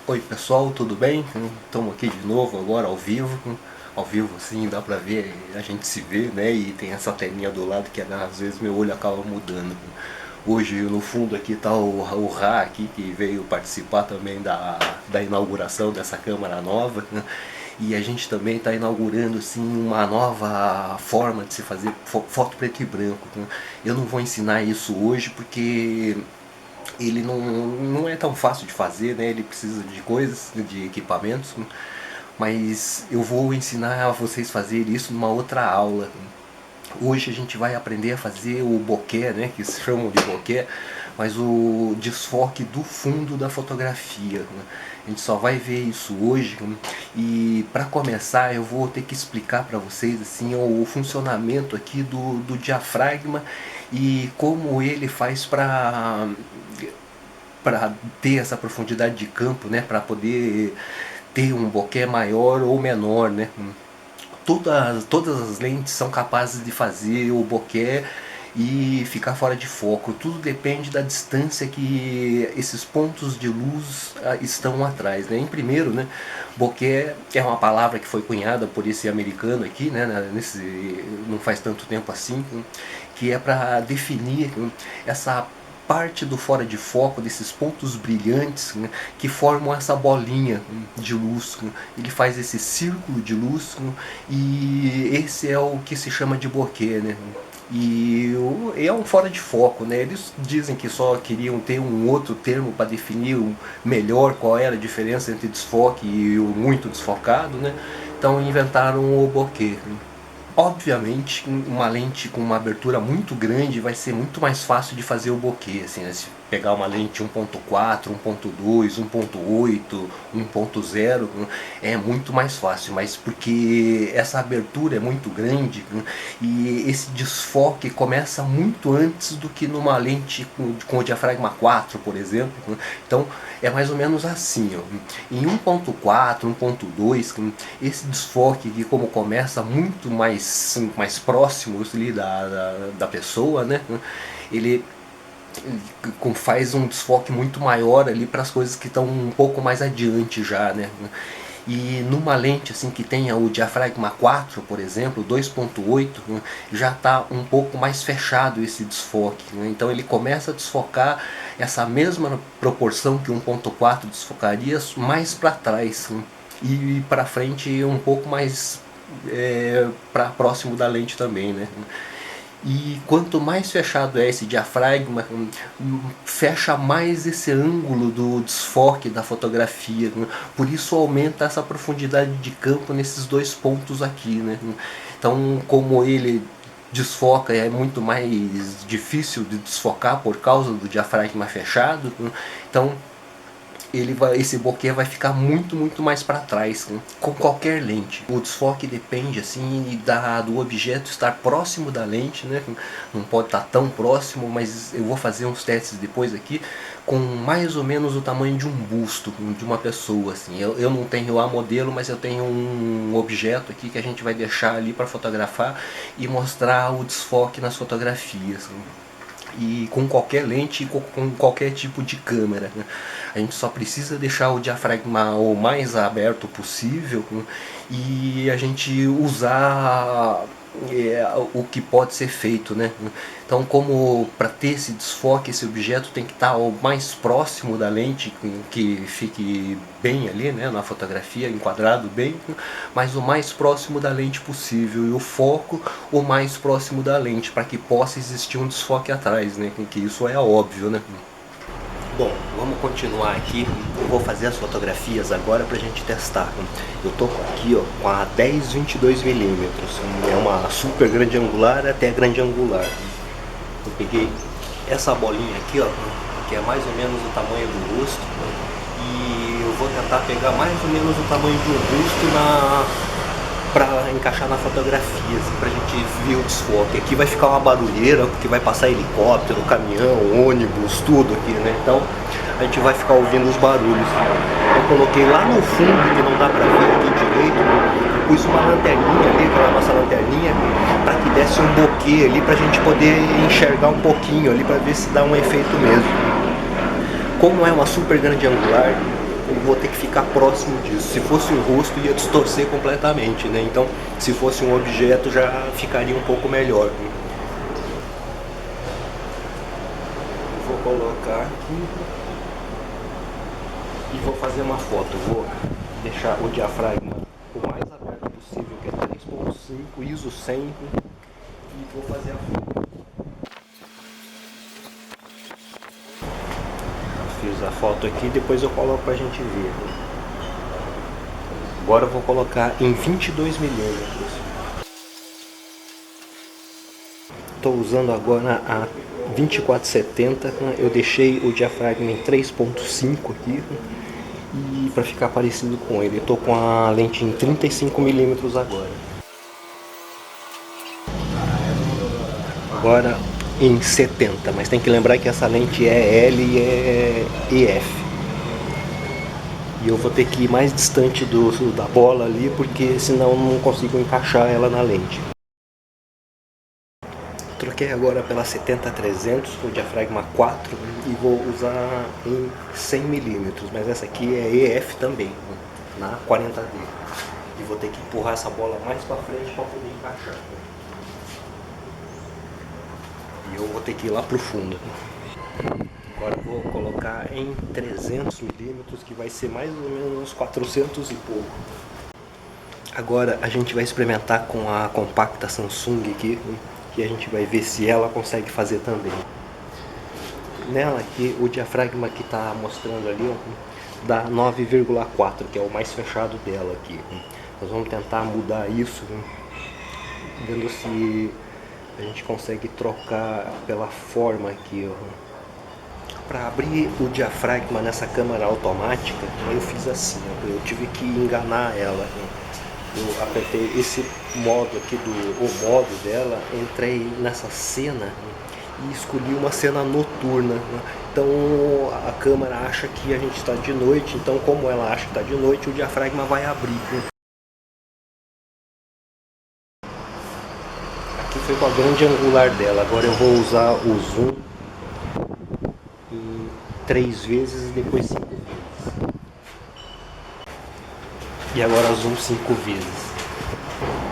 Oi pessoal, tudo bem? Estamos aqui de novo agora ao vivo. Ao vivo assim dá pra ver, a gente se vê, né? E tem essa telinha do lado que às vezes meu olho acaba mudando. Hoje no fundo aqui tá o Rá aqui, que veio participar também da inauguração dessa câmera nova, né? E a gente também está inaugurando assim, uma nova forma de se fazer foto preto e branco, né? Eu não vou ensinar isso hoje porque ele não é tão fácil de fazer, né? Ele precisa de coisas, de equipamentos, mas eu vou ensinar a vocês fazer isso numa outra aula. Hoje a gente vai aprender a fazer o bokeh, né? Que se chamam de bokeh, mas o desfoque do fundo da fotografia. A gente só vai ver isso hoje, e para começar eu vou ter que explicar para vocês assim o funcionamento aqui do diafragma e como ele faz para ter essa profundidade de campo, né, para poder ter um bokeh maior ou menor, né. Todas as lentes são capazes de fazer o bokeh e ficar fora de foco. Tudo depende da distância que esses pontos de luz estão atrás, né? Em primeiro, né, bokeh é uma palavra que foi cunhada por esse americano aqui, né, não faz tanto tempo assim, que é para definir essa parte do fora de foco, desses pontos brilhantes, né, que formam essa bolinha de luz. Ele faz esse círculo de luz, e esse é o que se chama de bokeh, né? E é um fora de foco, né? Eles dizem que só queriam ter um outro termo para definir melhor qual era a diferença entre desfoque e o muito desfocado, né? Então inventaram o bokeh. Obviamente, uma lente com uma abertura muito grande vai ser muito mais fácil de fazer o bokeh, assim, né? Se pegar uma lente 1.4, 1.2, 1.8, 1.0, é muito mais fácil, mas porque essa abertura é muito grande, e esse desfoque começa muito antes do que numa lente com o diafragma 4, por exemplo. Então é mais ou menos assim, ó. Em 1.4, 1.2, esse desfoque que como começa muito mais próximo ali da pessoa, né? Ele faz um desfoque muito maior ali para as coisas que estão um pouco mais adiante já, né? E numa lente assim que tenha o diafragma 4, por exemplo, 2.8, já está um pouco mais fechado esse desfoque, né? Então ele começa a desfocar essa mesma proporção que 1.4 desfocaria mais para trás, e para frente um pouco mais para próximo da lente também, né? E quanto mais fechado é esse diafragma, fecha mais esse ângulo do desfoque da fotografia, né? Por isso aumenta essa profundidade de campo nesses dois pontos aqui, né? Então, como ele desfoca, é muito mais difícil de desfocar por causa do diafragma fechado, né? Então esse bokeh vai ficar muito mais para trás, né? Com qualquer lente. O desfoque depende assim do objeto estar próximo da lente, né? Não pode estar tão próximo, mas eu vou fazer uns testes depois aqui com mais ou menos o tamanho de um busto de uma pessoa, assim. Eu não tenho a modelo, mas eu tenho um objeto aqui que a gente vai deixar ali para fotografar e mostrar o desfoque nas fotografias, né? E com qualquer lente, com qualquer tipo de câmera, né? A gente só precisa deixar o diafragma o mais aberto possível, né? E a gente usar o que pode ser feito, né? Então, como para ter esse desfoque, esse objeto tem que estar o mais próximo da lente, que fique bem ali, né, na fotografia, enquadrado bem, mas o mais próximo da lente possível, e o foco o mais próximo da lente, para que possa existir um desfoque atrás, né? Que isso é óbvio, né? Bom, vamos continuar aqui. Eu vou fazer as fotografias agora pra gente testar. Eu tô aqui, ó, com a 10-22mm. É uma super grande angular até grande angular. Eu peguei essa bolinha aqui, ó, que é mais ou menos o tamanho do rosto, e eu vou tentar pegar mais ou menos o tamanho de um rosto para encaixar na fotografia, assim, pra gente ver o desfoque. Aqui vai ficar uma barulheira, porque vai passar helicóptero, caminhão, ônibus, tudo aqui, né? Então a gente vai ficar ouvindo os barulhos. Eu coloquei lá no fundo, que não dá pra ver aqui direito, eu pus uma lanterninha ali, aquela nossa lanterninha, para que desse um bokeh ali, pra gente poder enxergar um pouquinho ali, para ver se dá um efeito mesmo. Como é uma super grande angular, e vou ter que ficar próximo disso. Se fosse um rosto ia distorcer completamente, né? Então se fosse um objeto já ficaria um pouco melhor. Vou colocar aqui e vou fazer uma foto. Vou deixar o diafragma o mais aberto possível, que é 3.5, ISO 100, e vou fazer a foto. Fiz a foto aqui, depois eu coloco pra gente ver. Agora eu vou colocar em 22 milímetros. Estou usando agora a 2470, eu deixei o diafragma em 3.5 aqui, e para ficar parecido com ele, estou com a lente em 35 milímetros agora. Agora em 70, mas tem que lembrar que essa lente é L e é EF. E eu vou ter que ir mais distante da bola ali, porque senão eu não consigo encaixar ela na lente. Troquei agora pela 70-300, o diafragma 4, e vou usar em 100 milímetros, mas essa aqui é EF também, na 40D. E vou ter que empurrar essa bola mais para frente para poder encaixar. E eu vou ter que ir lá pro fundo. Agora eu vou colocar em 300 milímetros, que vai ser mais ou menos uns 400 e pouco. Agora a gente vai experimentar com a compacta Samsung aqui, que a gente vai ver se ela consegue fazer também. Nela aqui, o diafragma que está mostrando ali, ó, dá 9,4, que é o mais fechado dela aqui. Nós vamos tentar mudar isso, vendo se a gente consegue trocar pela forma aqui, ó. Para abrir o diafragma nessa câmera automática, eu fiz assim, ó, eu tive que enganar ela. Eu apertei esse modo aqui, o modo dela, entrei nessa cena e escolhi uma cena noturna. Então a câmera acha que a gente está de noite, então como ela acha que está de noite, o diafragma vai abrir. Aqui foi com a grande angular dela, agora eu vou usar o zoom em 3 vezes e depois 5 vezes. E agora zoom 5 vezes.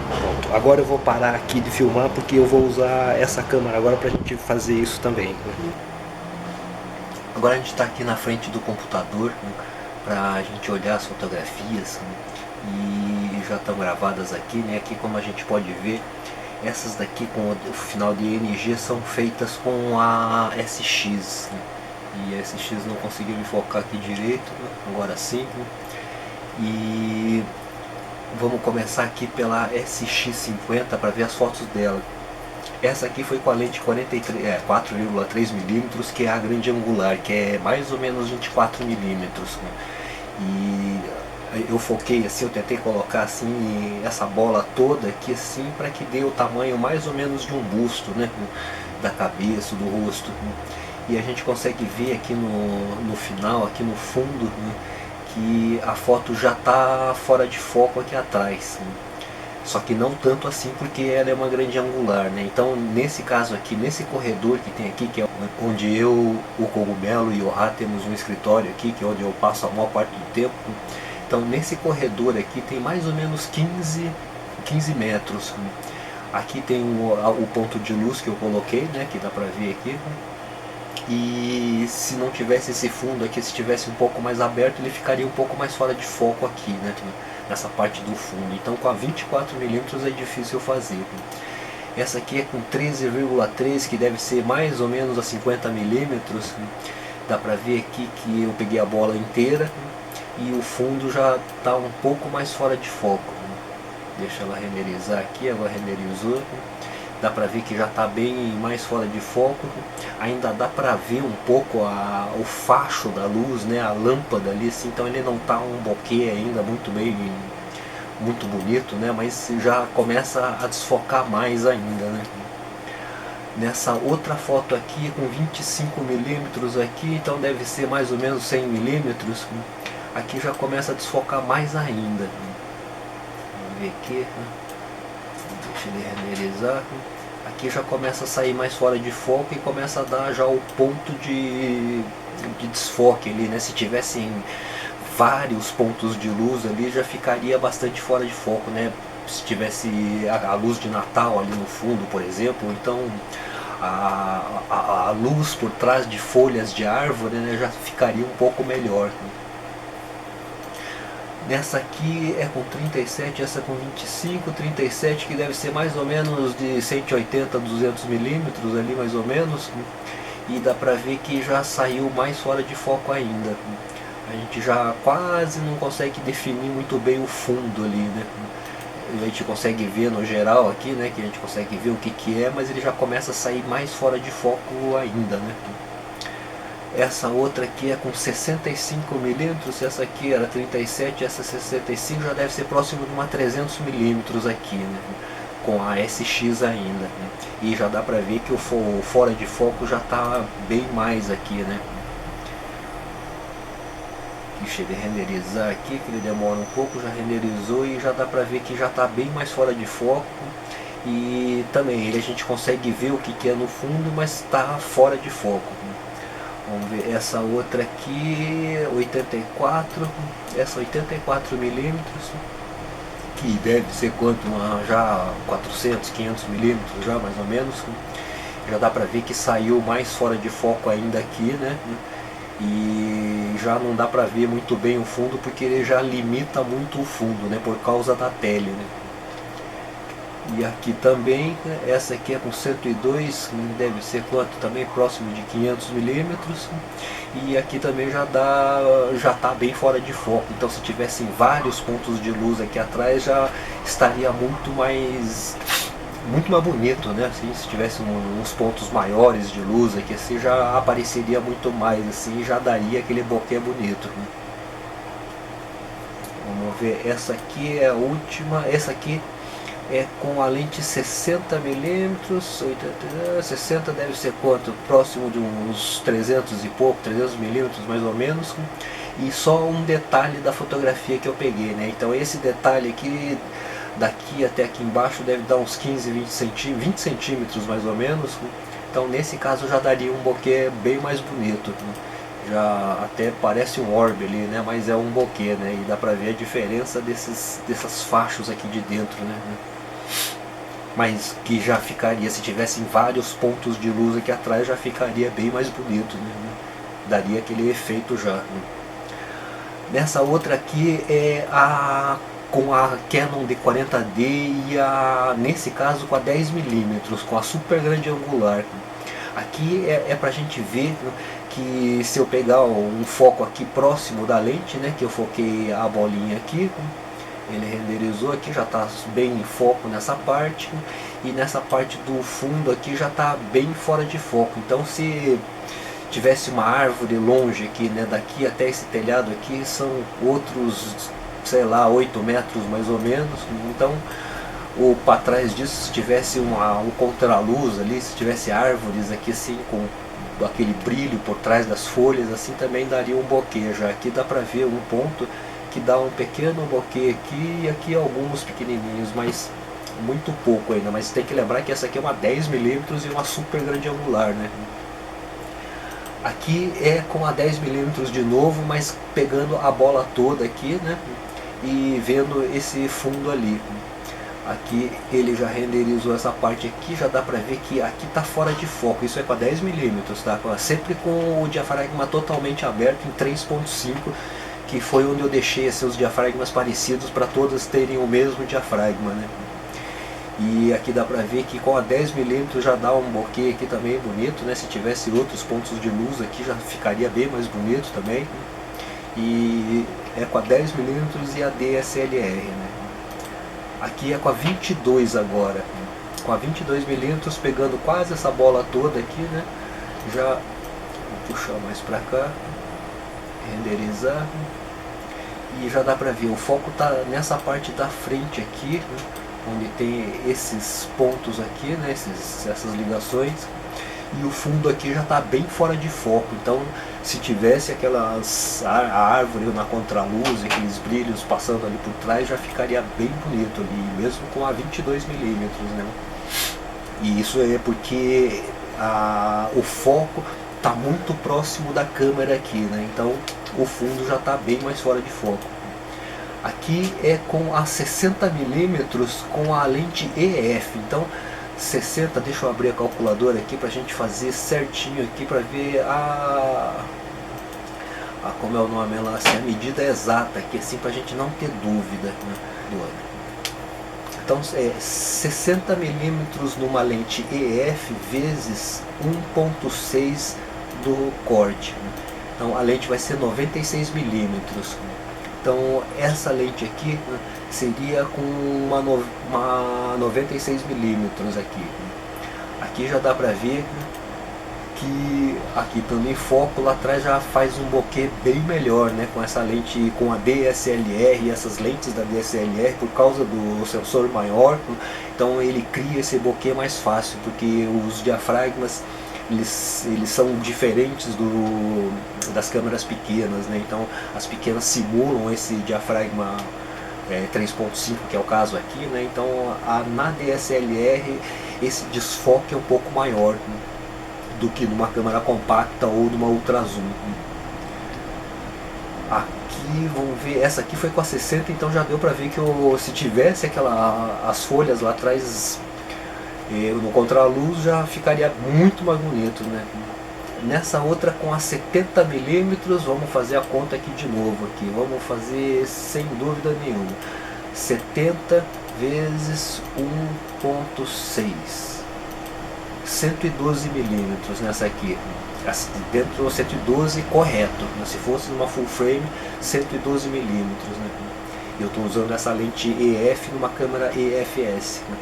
Pronto, agora eu vou parar aqui de filmar porque eu vou usar essa câmera agora pra gente fazer isso também. Agora a gente está aqui na frente do computador, pra gente olhar as fotografias, e já estão gravadas aqui, né? Aqui, como a gente pode ver, essas daqui com o final de ENG são feitas com a SX, e a SX não conseguiu me focar aqui direito, agora sim. E vamos começar aqui pela SX50 para ver as fotos dela. Essa aqui foi com a lente 4,3 milímetros, que é a grande angular, que é mais ou menos 24 milímetros. E eu foquei assim, eu tentei colocar assim essa bola toda aqui assim, para que dê o tamanho mais ou menos de um busto, né, da cabeça, do rosto. E a gente consegue ver aqui no final, aqui no fundo, né, que a foto já está fora de foco aqui atrás, né? Só que não tanto assim, porque ela é uma grande angular, né? Então nesse caso aqui, nesse corredor que tem aqui, que é onde eu, o Cogumelo e o Rá temos um escritório aqui, que é onde eu passo a maior parte do tempo. Então nesse corredor aqui tem mais ou menos 15 metros. Aqui tem o ponto de luz que eu coloquei, né? Que dá pra ver aqui. E se não tivesse esse fundo aqui, se tivesse um pouco mais aberto, ele ficaria um pouco mais fora de foco aqui, né, nessa parte do fundo. Então com a 24mm é difícil fazer. Essa aqui é com 13,3, que deve ser mais ou menos a 50mm. Dá pra ver aqui que eu peguei a bola inteira e o fundo já está um pouco mais fora de foco. Deixa ela renderizar aqui, ela renderizou. Dá pra ver que já está bem mais fora de foco. Ainda dá pra ver um pouco o facho da luz, né, a lâmpada ali, assim, então ele não está um bokeh ainda muito bonito, né, mas já começa a desfocar mais ainda, né. Nessa outra foto aqui com 25mm aqui, então deve ser mais ou menos 100mm. Aqui já começa a desfocar mais ainda. Vamos ver aqui. Deixa ele renderizar. Aqui já começa a sair mais fora de foco e começa a dar já o ponto de desfoque ali, né? Se tivesse vários pontos de luz ali, já ficaria bastante fora de foco, né? Se tivesse a luz de Natal ali no fundo, por exemplo, então a luz por trás de folhas de árvore, né, já ficaria um pouco melhor, né? Nessa aqui é com 37, essa com 25, 37 que deve ser mais ou menos de 180 a 200 milímetros ali mais ou menos, né? E dá pra ver que já saiu mais fora de foco ainda. A gente já quase não consegue definir muito bem o fundo ali, né? A gente consegue ver no geral aqui, né, que a gente consegue ver o que é, mas ele já começa a sair mais fora de foco ainda, né? Essa outra aqui é com 65 milímetros, essa aqui era 37, essa 65 já deve ser próximo de uma 300 milímetros aqui, né? Com a SX ainda, né? E já dá pra ver que o fora de foco já está bem mais aqui, né? Chega a renderizar aqui, que ele demora um pouco, já renderizou e já dá pra ver que já está bem mais fora de foco. E também a gente consegue ver o que é no fundo, mas está fora de foco. Vamos ver essa outra aqui, 84, essa 84 milímetros, que deve ser quanto? Já 400, 500 milímetros já mais ou menos. Já dá pra ver que saiu mais fora de foco ainda aqui, né? E já não dá pra ver muito bem o fundo, porque ele já limita muito o fundo, né? Por causa da tele, né? E aqui também, essa aqui é com 102, deve ser quanto? Também próximo de 500 milímetros. E aqui também já está bem fora de foco. Então se tivessem vários pontos de luz aqui atrás, já estaria muito mais bonito, né? Assim, se tivesse uns pontos maiores de luz aqui, assim, já apareceria muito mais, assim, já daria aquele bokeh bonito, né? Vamos ver, essa aqui é a última, essa aqui é com a lente 60mm, 60 deve ser quanto? Próximo de uns 300 e pouco, 300mm mais ou menos. E só um detalhe da fotografia que eu peguei, né? Então esse detalhe aqui, daqui até aqui embaixo, deve dar uns 15, 20 centímetros mais ou menos. Então nesse caso já daria um bokeh bem mais bonito, né? Já até parece um orbe ali, né? Mas é um bokeh, né? E dá pra ver a diferença dessas fachos aqui de dentro, né? Mas que já ficaria, se tivessem vários pontos de luz aqui atrás, já ficaria bem mais bonito, né? Daria aquele efeito já, né? Nessa outra aqui é com a Canon D40D e nesse caso com a 10mm, com a super grande angular. Aqui é pra gente ver, né, que se eu pegar um foco aqui próximo da lente, né, que eu foquei a bolinha aqui, ele renderizou aqui, já está bem em foco nessa parte, e nessa parte do fundo aqui já está bem fora de foco. Então se tivesse uma árvore longe aqui, né, daqui até esse telhado aqui são outros, sei lá, 8 metros mais ou menos. Então ou para trás disso, se tivesse um contraluz ali, se tivesse árvores aqui assim com aquele brilho por trás das folhas, assim também daria um bokeh. Já aqui dá para ver um ponto que dá um pequeno bokeh aqui, e aqui alguns pequenininhos, mas muito pouco ainda. Mas tem que lembrar que essa aqui é uma 10mm e uma super grande angular, né? Aqui é com a 10mm de novo, mas pegando a bola toda aqui, né? E vendo esse fundo ali. Aqui ele já renderizou essa parte aqui, já dá pra ver que aqui tá fora de foco. Isso é com a 10mm, tá? Sempre com o diafragma totalmente aberto em 3.5, que foi onde eu deixei esses diafragmas parecidos para todas terem o mesmo diafragma, né? E aqui dá pra ver que com a 10mm já dá um bokeh aqui também bonito, né? Se tivesse outros pontos de luz aqui já ficaria bem mais bonito também. E é com a 10mm e a DSLR, né? Aqui é com a 22 agora, com a 22mm pegando quase essa bola toda aqui, né? Já vou puxar mais pra cá, renderizar, e já dá pra ver, o foco tá nessa parte da frente aqui, né? Onde tem esses pontos aqui, né? Essas ligações, e o fundo aqui já está bem fora de foco. Então se tivesse a árvore na contraluz, aqueles brilhos passando ali por trás, já ficaria bem bonito ali, mesmo com a 22mm, né? E isso é porque o foco tá muito próximo da câmera aqui, né? Então o fundo já está bem mais fora de foco. Aqui é com a 60mm com a lente EF. Então 60, deixa eu abrir a calculadora aqui para a gente fazer certinho aqui para ver como é o nome lá, assim, a medida exata aqui, assim, para a gente não ter dúvida, né, do ano. Então é 60mm numa lente EF vezes 1.6 do corte. Então a lente vai ser 96mm. Então essa lente aqui, né, seria com uma 96mm aqui. Aqui já dá para ver, né, que aqui estando em foco, lá atrás já faz um bokeh bem melhor, né, com essa lente, com a DSLR, essas lentes da DSLR, por causa do sensor maior. Então ele cria esse bokeh mais fácil, porque os diafragmas eles são diferentes das câmeras pequenas, né? Então as pequenas simulam esse diafragma 3.5, que é o caso aqui, né? Então na DSLR esse desfoque é um pouco maior, né, do que numa câmera compacta ou numa ultra zoom. Aqui, vamos ver, essa aqui foi com a 60, então já deu pra ver que se tivesse as folhas lá atrás no contraluz, já ficaria muito mais bonito, né? Nessa outra com a 70mm, vamos fazer a conta aqui de novo aqui. Vamos fazer sem dúvida nenhuma. 70 vezes 1.6. 112mm nessa aqui. Dentro do 112 correto. Se fosse numa full frame, 112mm, né? Eu estou usando essa lente EF numa câmera EFS, né?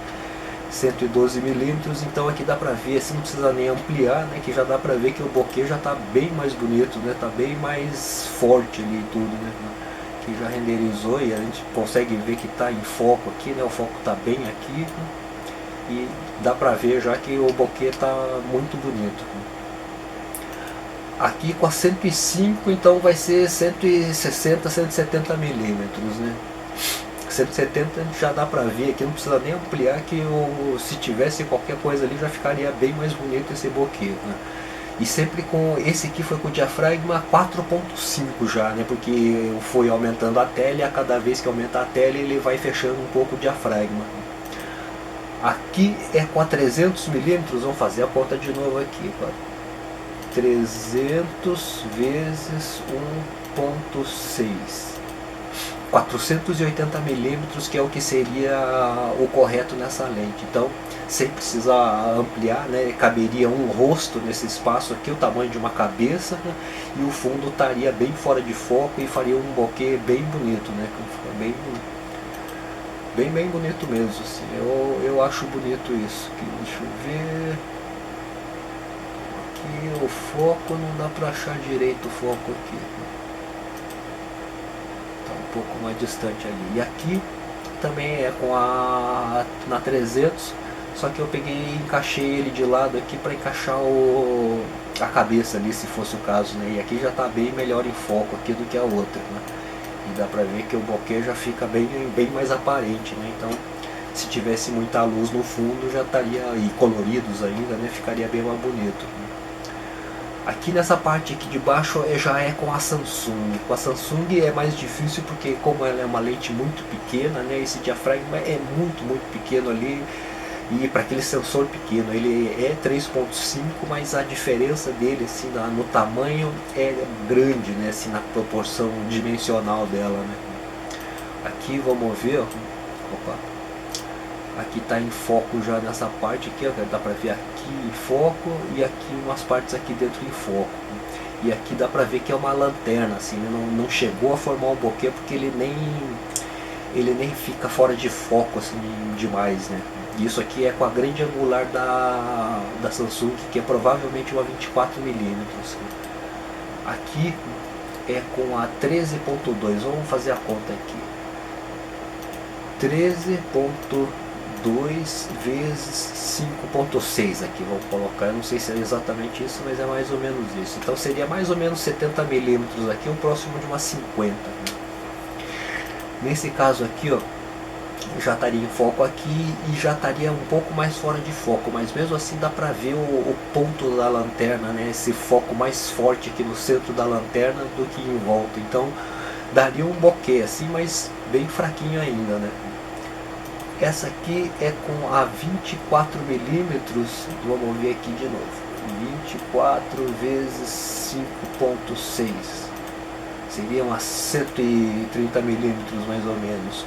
112mm, então aqui dá pra ver, assim não precisa nem ampliar, né, que já dá pra ver que o bokeh já tá bem mais bonito, né, tá bem mais forte ali e tudo, né, que já renderizou e a gente consegue ver que tá em foco aqui, né, o foco tá bem aqui, né, e dá pra ver já que o bokeh tá muito bonito, né. Aqui com a 105, então vai ser 160, 170mm, né. 170 já dá pra ver aqui, não precisa nem ampliar, que se tivesse qualquer coisa ali já ficaria bem mais bonito esse bokeh, né? E sempre com esse aqui foi com o diafragma 4.5 já, né? Porque foi aumentando a tela e a cada vez que aumenta a tela ele vai fechando um pouco o diafragma. Aqui é com a 300mm, vamos fazer a conta de novo aqui, 300 vezes 1.6. 480mm, que é o que seria o correto nessa lente. Então, sem precisar ampliar, né, caberia um rosto nesse espaço aqui, o tamanho de uma cabeça, né, e o fundo estaria bem fora de foco e faria um bokeh bem bonito, né, bem bonito mesmo, assim. Eu acho bonito isso. Aqui, deixa eu ver. Aqui o foco não dá pra achar direito o foco aqui. Um pouco mais distante ali. E aqui também é com na 300, só que eu peguei e encaixei ele de lado aqui para encaixar a cabeça ali, se fosse o caso, né? E aqui já está bem melhor em foco aqui do que a outra, né? E dá para ver que o bokeh já fica bem mais aparente, né? Então, se tivesse muita luz no fundo, já estaria, e coloridos ainda, né? Ficaria bem mais bonito, né? Aqui nessa parte aqui de baixo já é com a Samsung. Com a Samsung é mais difícil porque como ela é uma lente muito pequena, né, esse diafragma é muito pequeno ali, e para aquele sensor pequeno, ele é 3.5, mas a diferença dele assim, no tamanho é grande, né, assim, na proporção dimensional dela, né. Aqui vamos ver, ó. Opa. Aqui está em foco já nessa parte aqui, ó, dá para ver aqui em foco e aqui umas partes aqui dentro em foco. E aqui dá para ver que é uma lanterna, assim, não chegou a formar um bokeh porque ele nem fica fora de foco assim demais, né? E isso aqui é com a grande angular da Samsung, que é provavelmente uma 24mm. Aqui é com a 13.2, vamos fazer a conta aqui. 13.2 vezes 5.6 aqui, vamos colocar, eu não sei se é exatamente isso, mas é mais ou menos isso. Então seria mais ou menos 70mm aqui, o próximo de uma 50. Nesse caso aqui, ó, já estaria em foco aqui e já estaria um pouco mais fora de foco, mas mesmo assim dá pra ver o ponto da lanterna, né? Esse foco mais forte aqui no centro da lanterna do que em volta, então daria um bokeh assim, mas bem fraquinho ainda, né? Essa aqui é com a 24 milímetros, vamos ver aqui de novo, 24 vezes 5.6, seriam a 130 milímetros mais ou menos.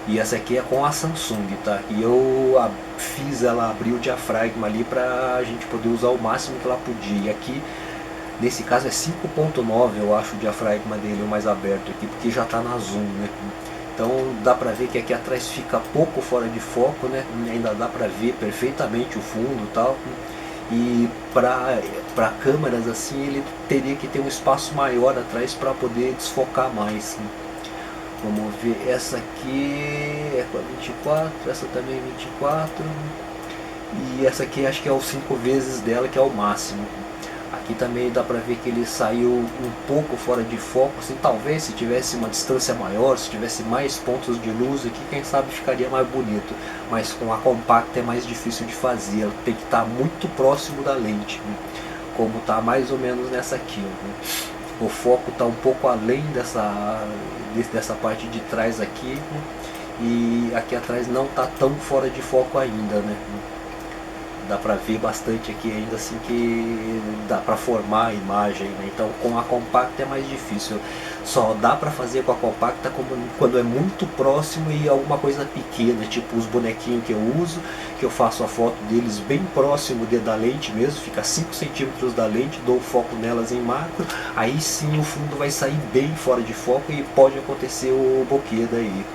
E essa aqui é com a Samsung, tá? E eu fiz ela abrir o diafragma ali pra gente poder usar o máximo que ela podia. E aqui, nesse caso é 5.9, eu acho, o diafragma dele, o mais aberto aqui, porque já tá na zoom, né? Então dá pra ver que aqui atrás fica pouco fora de foco, né? Ainda dá pra ver perfeitamente o fundo e tal. E para câmeras assim ele teria que ter um espaço maior atrás para poder desfocar mais, né? Vamos ver, essa aqui é com a 24, essa também é 24, e essa aqui acho que é o 5 vezes dela, que é o máximo. Aqui também dá pra ver que ele saiu um pouco fora de foco, assim, talvez se tivesse uma distância maior, se tivesse mais pontos de luz aqui, quem sabe ficaria mais bonito. Mas com a compacta é mais difícil de fazer, ela tem que estar muito próximo da lente, né? Como está mais ou menos nessa aqui, né? O foco está um pouco além dessa parte de trás aqui, né? E aqui atrás não está tão fora de foco ainda, né? Dá pra ver bastante aqui ainda, assim, que dá pra formar a imagem, né? Então com a compacta é mais difícil, só dá pra fazer com a compacta quando é muito próximo e alguma coisa pequena, tipo os bonequinhos que eu uso, que eu faço a foto deles bem próximo da lente mesmo, fica 5 centímetros da lente, dou foco nelas em macro, aí sim o fundo vai sair bem fora de foco e pode acontecer o bokeh daí.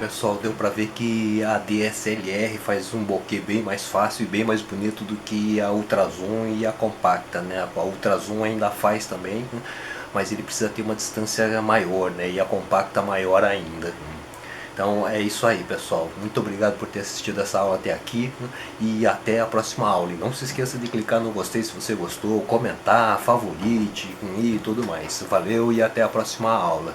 Pessoal, deu pra ver que a DSLR faz um bokeh bem mais fácil e bem mais bonito do que a Ultrazoom e a compacta, né? A Ultrazoom ainda faz também, né? Mas ele precisa ter uma distância maior, né? E a compacta maior ainda. Então é isso aí, pessoal. Muito obrigado por ter assistido essa aula até aqui, né? E até a próxima aula. E não se esqueça de clicar no gostei se você gostou, comentar, favorite e tudo mais. Valeu e até a próxima aula.